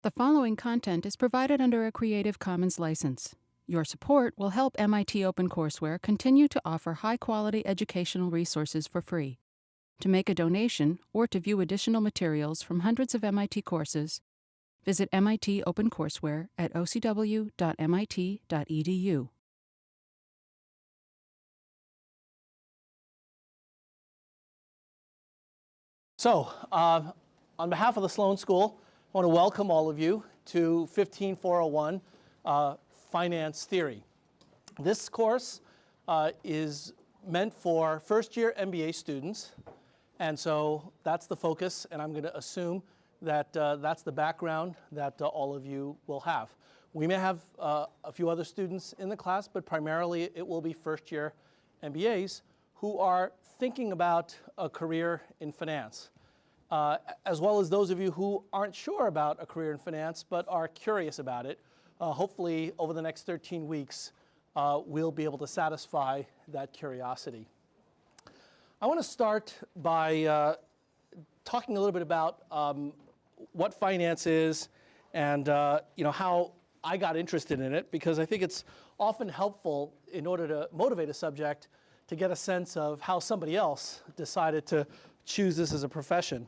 The following content is provided under a Creative Commons license. Your support will help MIT OpenCourseware continue to offer high-quality educational resources for free. To make a donation or to view additional materials from hundreds of MIT courses, visit MIT OpenCourseware at ocw.mit.edu. So, on behalf of the Sloan School, I want to welcome all of you to 15401 Finance Theory. This course is meant for first-year MBA students, and so that's the focus, and I'm going to assume that that's the background that all of you will have. We may have a few other students in the class, but primarily it will be first-year MBAs who are thinking about a career in finance, as well as those of you who aren't sure about a career in finance but are curious about it. Hopefully, over the next 13 weeks, we'll be able to satisfy that curiosity. I want to start by talking a little bit about what finance is and how I got interested in it, because I think it's often helpful in order to motivate a subject to get a sense of how somebody else decided to choose this as a profession.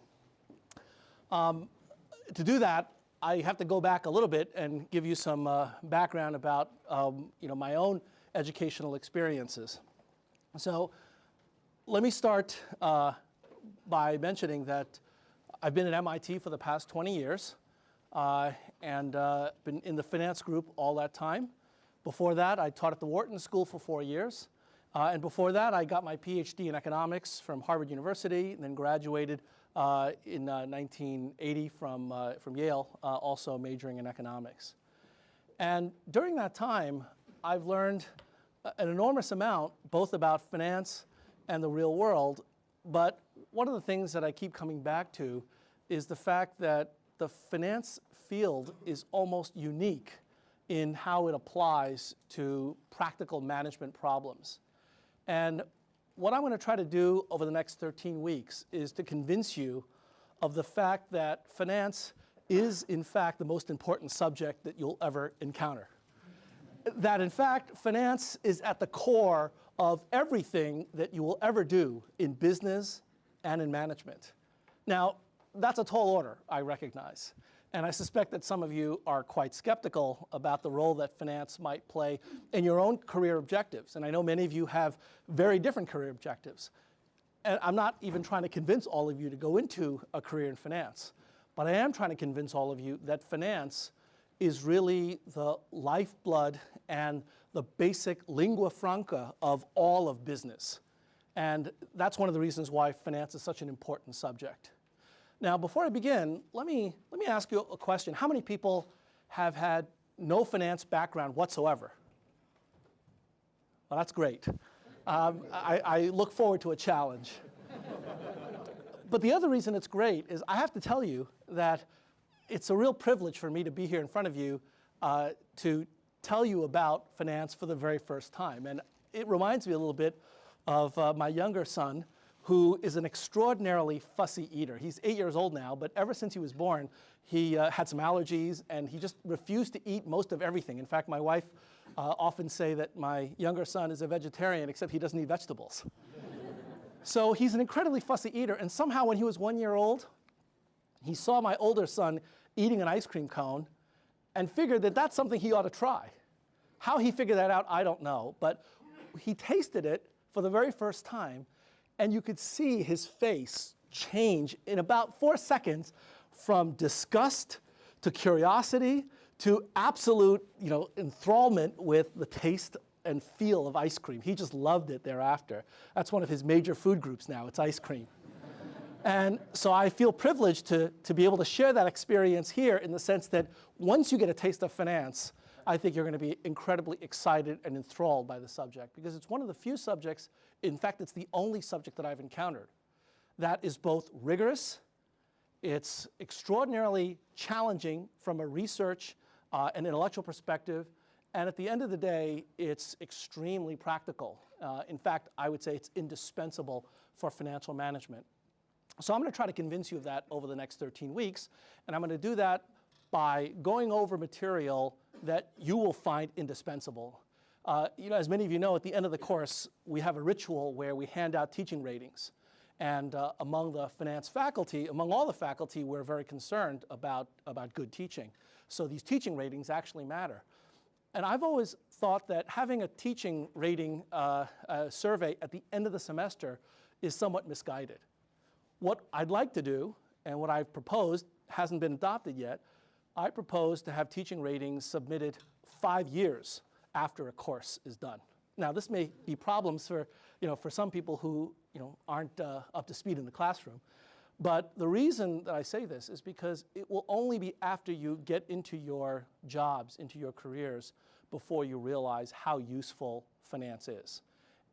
To do that, I have to go back a little bit and give you some background about my own educational experiences. So let me start by mentioning that I've been at MIT for the past 20 years and been in the finance group all that time. Before that, I taught at the Wharton School for 4 years. And before that, I got my PhD in economics from Harvard University, and then graduated in 1980 from Yale, also majoring in economics. And during that time, I've learned an enormous amount, both about finance and the real world. But one of the things that I keep coming back to is the fact that the finance field is almost unique in how it applies to practical management problems. And what I'm going to try to do over the next 13 weeks is to convince you of the fact that finance is, in fact, the most important subject that you'll ever encounter. That, in fact, finance is at the core of everything that you will ever do in business and in management. Now, that's a tall order, I recognize. And I suspect that some of you are quite skeptical about the role that finance might play in your own career objectives. And I know many of you have very different career objectives. And I'm not even trying to convince all of you to go into a career in finance. But I am trying to convince all of you that finance is really the lifeblood and the basic lingua franca of all of business. And that's one of the reasons why finance is such an important subject. Now, before I begin, let me ask you a question. How many people have had no finance background whatsoever? Well, that's great. I look forward to a challenge. But the other reason it's great is I have to tell you that it's a real privilege for me to be here in front of you to tell you about finance for the very first time. And it reminds me a little bit of my younger son, who is an extraordinarily fussy eater. He's 8 years old now, but ever since he was born, he had some allergies, and he just refused to eat most of everything. In fact, my wife often say that my younger son is a vegetarian, except he doesn't eat vegetables. So he's an incredibly fussy eater, and somehow when he was 1 year old, he saw my older son eating an ice cream cone and figured that that's something he ought to try. How he figured that out, I don't know, but he tasted it for the very first time, and you could see his face change in about 4 seconds from disgust to curiosity to absolute enthrallment with the taste and feel of ice cream. He just loved it thereafter. That's one of his major food groups now, it's ice cream. And so I feel privileged to be able to share that experience here, in the sense that once you get a taste of finance, I think you're going to be incredibly excited and enthralled by the subject, because it's one of the few subjects, in fact, it's the only subject that I've encountered that is both rigorous, it's extraordinarily challenging from a research and intellectual perspective, and at the end of the day, it's extremely practical. In fact, I would say it's indispensable for financial management. So I'm going to try to convince you of that over the next 13 weeks, and I'm going to do that by going over material that you will find indispensable. As many of you know, at the end of the course, we have a ritual where we hand out teaching ratings. And among the finance faculty, among all the faculty, we're very concerned about good teaching. So these teaching ratings actually matter. And I've always thought that having a teaching rating survey at the end of the semester is somewhat misguided. What I'd like to do, and what I've proposed, hasn't been adopted yet, I propose to have teaching ratings submitted 5 years after a course is done. Now, this may be problems for some people who aren't up to speed in the classroom. But the reason that I say this is because it will only be after you get into your jobs, into your careers, before you realize how useful finance is.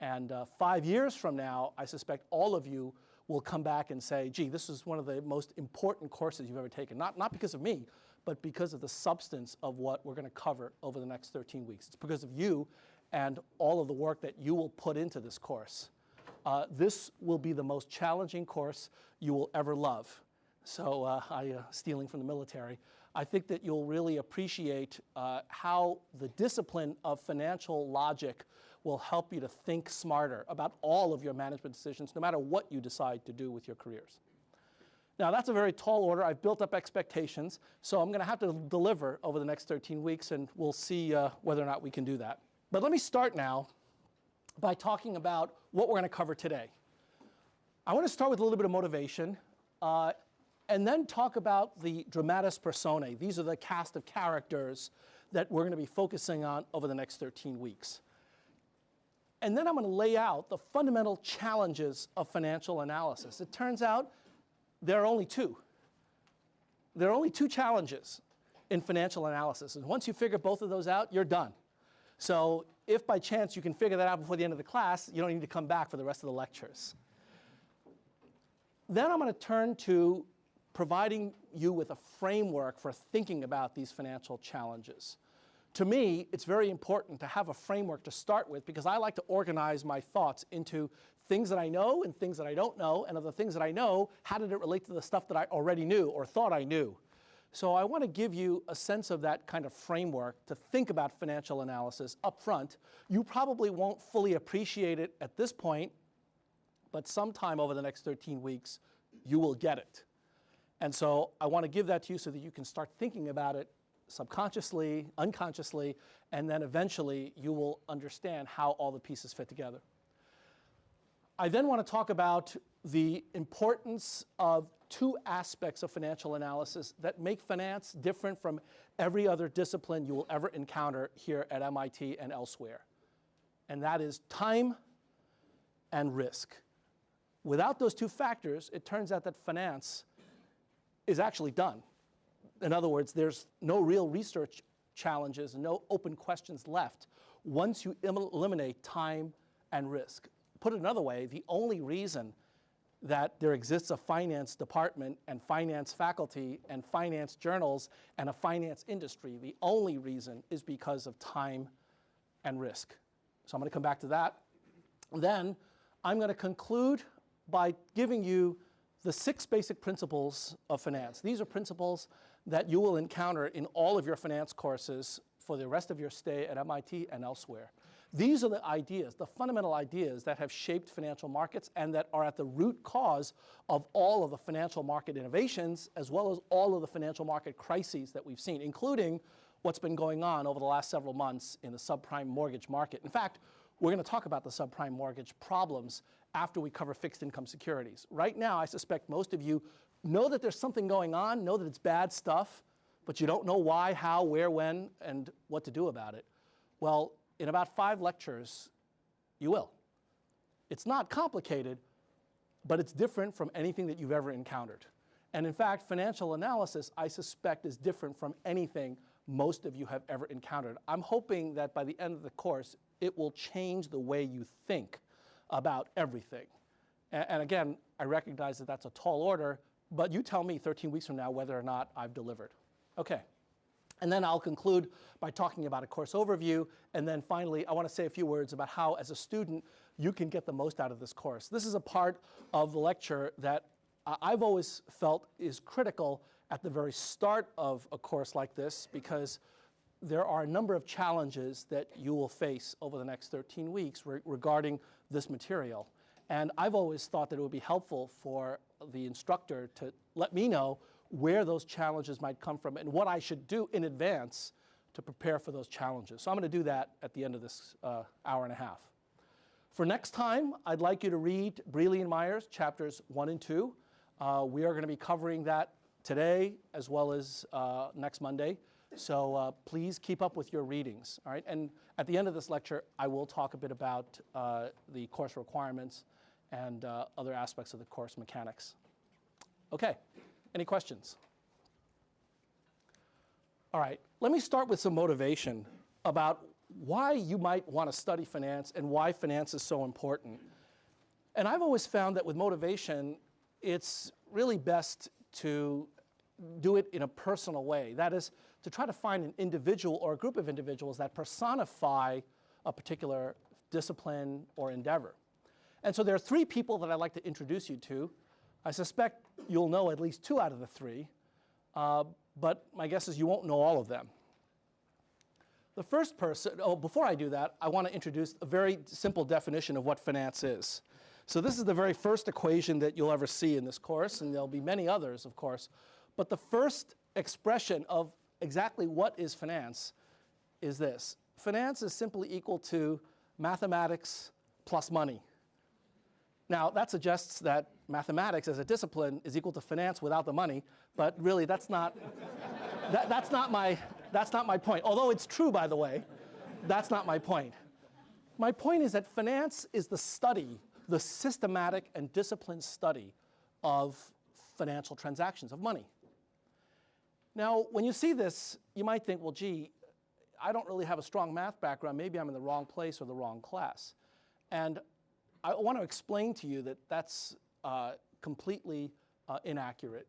And 5 years from now, I suspect all of you will come back and say, gee, this is one of the most important courses you've ever taken. Not because of me, but because of the substance of what we're going to cover over the next 13 weeks. It's because of you and all of the work that you will put into this course. This will be the most challenging course you will ever love. So stealing from the military, I think that you'll really appreciate how the discipline of financial logic will help you to think smarter about all of your management decisions, no matter what you decide to do with your careers. Now, that's a very tall order. I've built up expectations, so I'm going to have to deliver over the next 13 weeks, and we'll see whether or not we can do that. But let me start now by talking about what we're going to cover today. I want to start with a little bit of motivation, and then talk about the dramatis personae. These are the cast of characters that we're going to be focusing on over the next 13 weeks. And then I'm going to lay out the fundamental challenges of financial analysis. It turns out there are only two. There are only two challenges in financial analysis. And once you figure both of those out, you're done. So if by chance you can figure that out before the end of the class, you don't need to come back for the rest of the lectures. Then I'm going to turn to providing you with a framework for thinking about these financial challenges. To me, it's very important to have a framework to start with because I like to organize my thoughts into things that I know and things that I don't know, and of the things that I know, how did it relate to the stuff that I already knew or thought I knew? So I want to give you a sense of that kind of framework to think about financial analysis up front. You probably won't fully appreciate it at this point, but sometime over the next 13 weeks, you will get it. And so I want to give that to you so that you can start thinking about it subconsciously, unconsciously, and then eventually you will understand how all the pieces fit together. I then want to talk about the importance of two aspects of financial analysis that make finance different from every other discipline you will ever encounter here at MIT and elsewhere. And that is time and risk. Without those two factors, it turns out that finance is actually done. In other words, there's no real research challenges, no open questions left once you eliminate time and risk. Put it another way, the only reason that there exists a finance department and finance faculty and finance journals and a finance industry, the only reason is because of time and risk. So I'm going to come back to that. Then I'm going to conclude by giving you the 6 basic principles of finance. These are principles that you will encounter in all of your finance courses for the rest of your stay at MIT and elsewhere. These are the ideas, the fundamental ideas that have shaped financial markets and that are at the root cause of all of the financial market innovations, as well as all of the financial market crises that we've seen, including what's been going on over the last several months in the subprime mortgage market. In fact, we're going to talk about the subprime mortgage problems after we cover fixed income securities. Right now, I suspect most of you know that there's something going on, know that it's bad stuff, but you don't know why, how, where, when, and what to do about it. Well, in about 5 lectures, you will. It's not complicated, but it's different from anything that you've ever encountered. And in fact, financial analysis, I suspect, is different from anything most of you have ever encountered. I'm hoping that by the end of the course, it will change the way you think about everything. And again, I recognize that that's a tall order, but you tell me 13 weeks from now whether or not I've delivered. Okay. And then I'll conclude by talking about a course overview. And then finally, I want to say a few words about how, as a student, you can get the most out of this course. This is a part of the lecture that I've always felt is critical at the very start of a course like this because there are a number of challenges that you will face over the next 13 weeks regarding this material. And I've always thought that it would be helpful for the instructor to let me know where those challenges might come from and what I should do in advance to prepare for those challenges. So I'm going to do that at the end of this hour and a half. For next time, I'd like you to read Brealey and Myers, chapters 1 and 2. We are going to be covering that today as well as next Monday. So please keep up with your readings. All right? And at the end of this lecture, I will talk a bit about the course requirements and other aspects of the course mechanics. Okay, any questions? All right, let me start with some motivation about why you might want to study finance and why finance is so important. And I've always found that with motivation, it's really best to do it in a personal way. That is, to try to find an individual or a group of individuals that personify a particular discipline or endeavor. And so there are 3 people that I'd like to introduce you to. I suspect you'll know at least 2 out of the 3, but my guess is you won't know all of them. The first person, before I do that, I want to introduce a very simple definition of what finance is. So this is the very first equation that you'll ever see in this course, and there'll be many others, of course. But the first expression of exactly what is finance is this. Finance is simply equal to mathematics plus money. Now, that suggests that mathematics as a discipline is equal to finance without the money, but really that's not my point. Although it's true, by the way, that's not my point. My point is that finance is the study, the systematic and disciplined study of financial transactions, of money. Now, when you see this, you might think, well, gee, I don't really have a strong math background. Maybe I'm in the wrong place or the wrong class. And I want to explain to you that that's completely inaccurate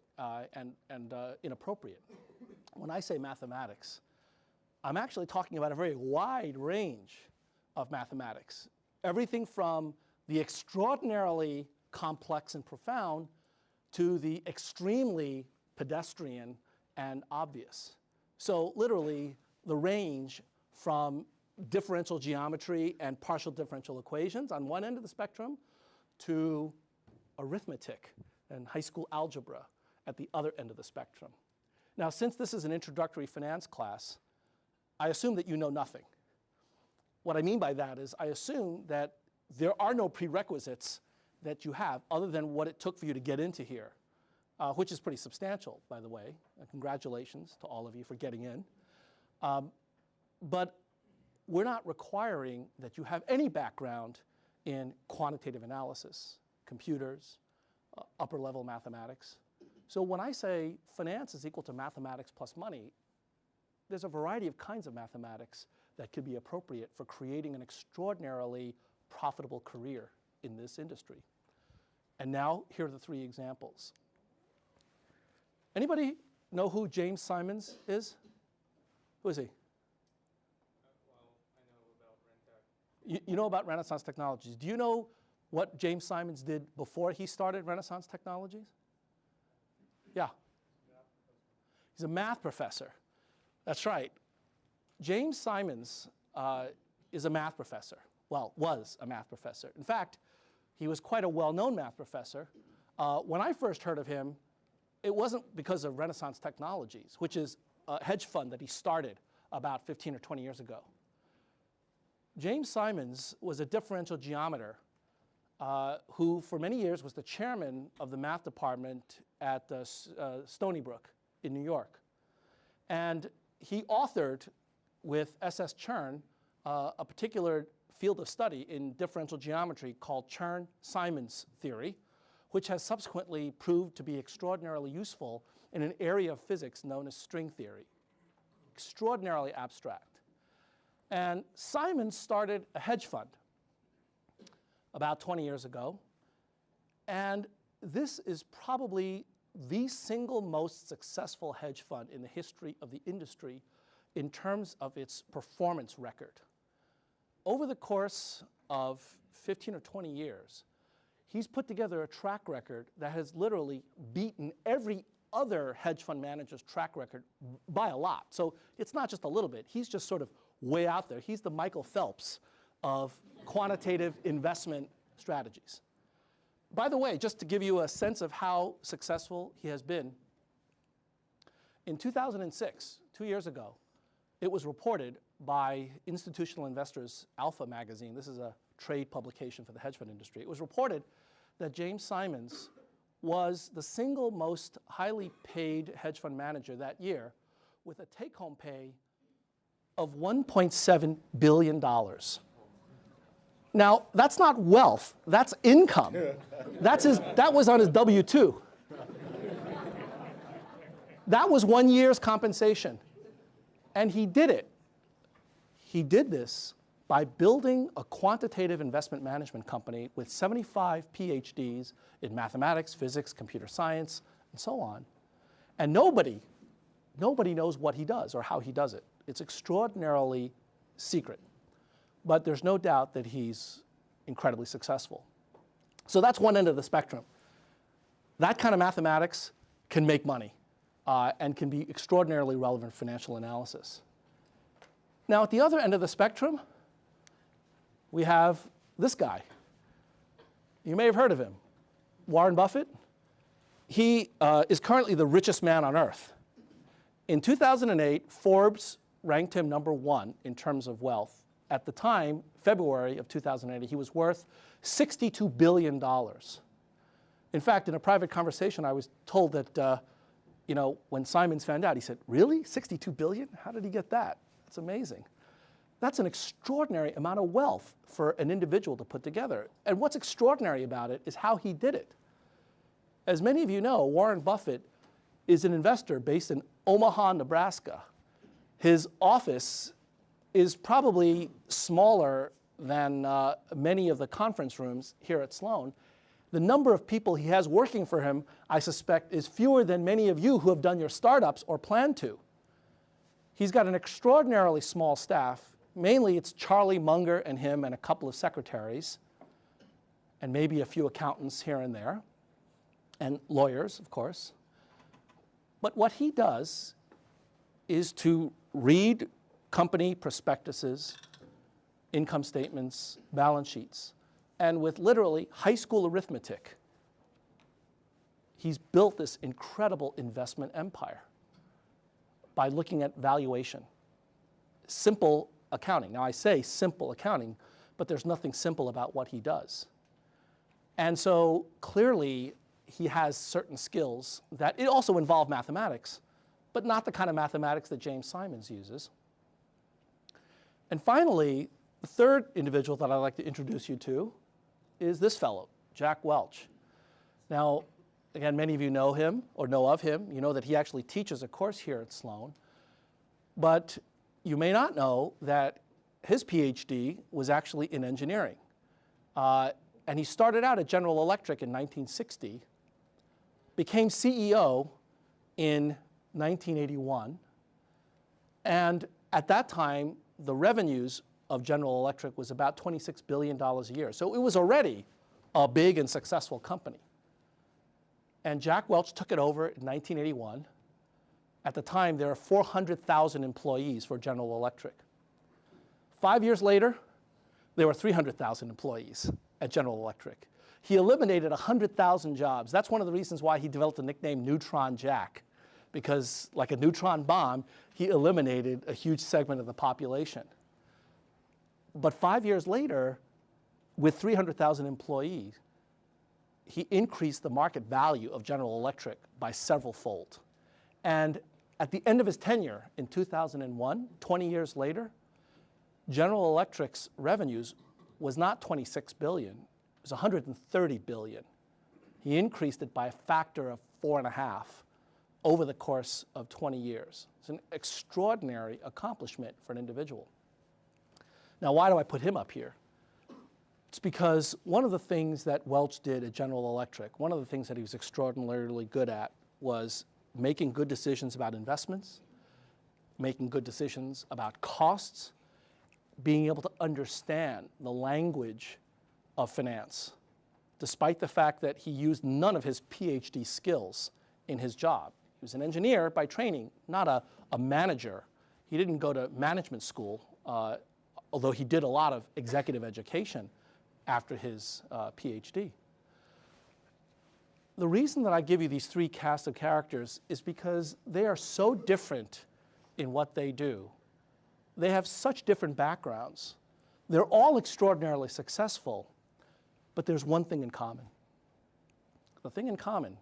and inappropriate. When I say mathematics, I'm actually talking about a very wide range of mathematics. Everything from the extraordinarily complex and profound to the extremely pedestrian and obvious. So literally, the range from differential geometry and partial differential equations on one end of the spectrum to arithmetic and high school algebra at the other end of the spectrum. Now, since this is an introductory finance class, I assume that you know nothing. What I mean by that is I assume that there are no prerequisites that you have other than what it took for you to get into here, which is pretty substantial, by the way. Congratulations to all of you for getting in. But we're not requiring that you have any background in quantitative analysis, computers, upper-level mathematics. So when I say finance is equal to mathematics plus money, there's a variety of kinds of mathematics that could be appropriate for creating an extraordinarily profitable career in this industry. And now, here are the 3 examples. Anybody know who James Simons is? Who is he? You know about Renaissance Technologies. Do you know what James Simons did before he started Renaissance Technologies? Yeah. He's a math professor. That's right. James Simons is a math professor. Well, was a math professor. In fact, he was quite a well-known math professor. When I first heard of him, it wasn't because of Renaissance Technologies, which is a hedge fund that he started about 15 or 20 years ago. James Simons was a differential geometer who for many years was the chairman of the math department at Stony Brook in New York. And he authored with S.S. Chern a particular field of study in differential geometry called Chern-Simons theory, which has subsequently proved to be extraordinarily useful in an area of physics known as string theory. Extraordinarily abstract. And Simons started a hedge fund about 20 years ago. And this is probably the single most successful hedge fund in the history of the industry in terms of its performance record. Over the course of 15 or 20 years, he's put together a track record that has literally beaten every other hedge fund managers' track record by a lot. So it's not just a little bit. He's just sort of way out there. He's the Michael Phelps of quantitative investment strategies. By the way, just to give you a sense of how successful he has been, in 2006, 2 years ago, it was reported by Institutional Investors Alpha magazine. This is a trade publication for the hedge fund industry. It was reported that James Simons was the single most highly paid hedge fund manager that year, with a take-home pay of $1.7 billion. Now, that's not wealth, that's income. That was on his W-2. That was 1 year's compensation. And he did it. He did this by building a quantitative investment management company with 75 PhDs in mathematics, physics, computer science, and so on. And nobody knows what he does or how he does it. It's extraordinarily secret. But there's no doubt that he's incredibly successful. So that's one end of the spectrum. That kind of mathematics can make money and can be extraordinarily relevant for financial analysis. Now, at the other end of the spectrum, we have this guy. You may have heard of him, Warren Buffett. He is currently the richest man on earth. In 2008, Forbes ranked him #1 in terms of wealth. At the time, February of 2008, he was worth $62 billion. In fact, in a private conversation, I was told that when Simons found out, he said, "Really? $62 billion? How did he get that? That's amazing." That's an extraordinary amount of wealth for an individual to put together. And what's extraordinary about it is how he did it. As many of you know, Warren Buffett is an investor based in Omaha, Nebraska. His office is probably smaller than many of the conference rooms here at Sloan. The number of people he has working for him, I suspect, is fewer than many of you who have done your startups or plan to. He's got an extraordinarily small staff. Mainly it's Charlie Munger and him and a couple of secretaries, and maybe a few accountants here and there, and lawyers, of course. But what he does is to read company prospectuses, income statements, balance sheets, and with literally high school arithmetic, he's built this incredible investment empire by looking at valuation. Simple accounting. Now, I say simple accounting, but there's nothing simple about what he does. And so clearly, he has certain skills that it also involve mathematics, but not the kind of mathematics that James Simons uses. And finally, the third individual that I'd like to introduce you to is this fellow, Jack Welch. Now, again, many of you know him or know of him. You know that he actually teaches a course here at Sloan. But you may not know that his PhD was actually in engineering. And he started out at General Electric in 1960, became CEO in 1981. And at that time, the revenues of General Electric was about $26 billion a year. So it was already a big and successful company. And Jack Welch took it over in 1981. At the time, there were 400,000 employees for General Electric. 5 years later, there were 300,000 employees at General Electric. He eliminated 100,000 jobs. That's one of the reasons why he developed the nickname Neutron Jack, because like a neutron bomb, he eliminated a huge segment of the population. But 5 years later, with 300,000 employees, he increased the market value of General Electric by several-fold. And at the end of his tenure in 2001, 20 years later, General Electric's revenues was not $26 billion, it was $130 billion. He increased it by a factor of 4.5 over the course of 20 years. It's an extraordinary accomplishment for an individual. Now, why do I put him up here? It's because one of the things that Welch did at General Electric, one of the things that he was extraordinarily good at was making good decisions about investments, making good decisions about costs, being able to understand the language of finance, despite the fact that he used none of his PhD skills in his job. He was an engineer by training, not a manager. He didn't go to management school, although he did a lot of executive education after his PhD. The reason that I give you these three casts of characters is because they are so different in what they do. They have such different backgrounds. They're all extraordinarily successful, but there's one thing in common. The thing in common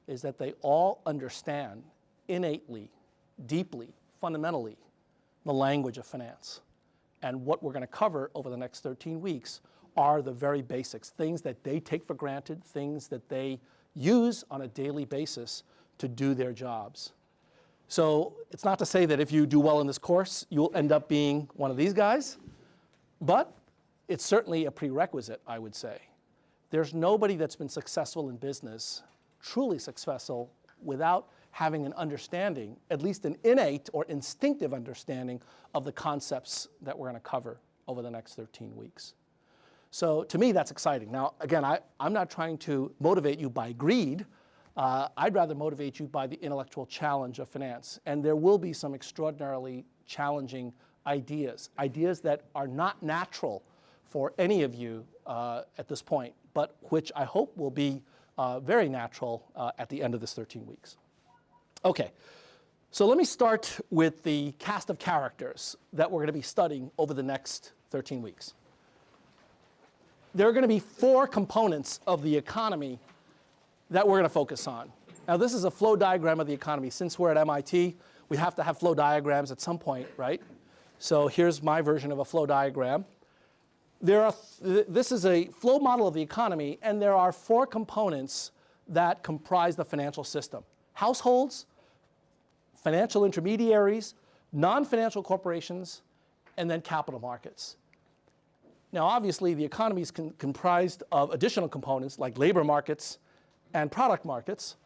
is that they all understand innately, deeply, fundamentally, the language of finance. And what we're going to cover over the next 13 weeks are the very basics, things that they take for granted, things that they use on a daily basis to do their jobs. So it's not to say that if you do well in this course, you'll end up being one of these guys, but it's certainly a prerequisite, I would say. There's nobody that's been successful in business, truly successful, without having an understanding, at least an innate or instinctive understanding of the concepts that we're going to cover over the next 13 weeks. So to me, that's exciting. Now, again, I'm not trying to motivate you by greed. I'd rather motivate you by the intellectual challenge of finance. And there will be some extraordinarily challenging ideas that are not natural for any of you at this point, but which I hope will be very natural at the end of this 13 weeks. Okay, so let me start with the cast of characters that we're going to be studying over the next 13 weeks. There are going to be four components of the economy that we're going to focus on. Now, this is a flow diagram of the economy. Since we're at MIT, we have to have flow diagrams at some point, right? So here's my version of a flow diagram. This is a flow model of the economy, and there are four components that comprise the financial system: households, financial intermediaries, non-financial corporations, and then capital markets. Now, obviously, the economy is comprised of additional components like labor markets and product markets.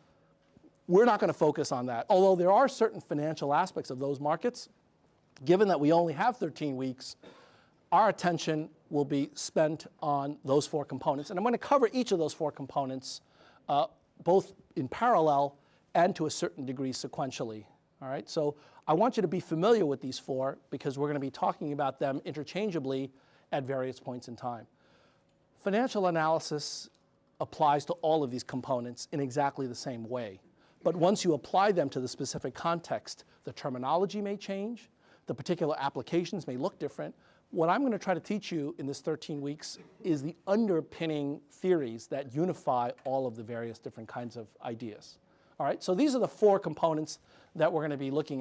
We're not going to focus on that, although there are certain financial aspects of those markets. Given that we only have 13 weeks, our attention will be spent on those four components. And I'm going to cover each of those four components both in parallel and to a certain degree sequentially. All right? So I want you to be familiar with these four because we're going to be talking about them interchangeably at various points in time. Financial analysis applies to all of these components in exactly the same way. But once you apply them to the specific context, the terminology may change, the particular applications may look different. What I'm going to try to teach you in this 13 weeks is the underpinning theories that unify all of the various different kinds of ideas. All right, so these are the four components that we're going to be looking at.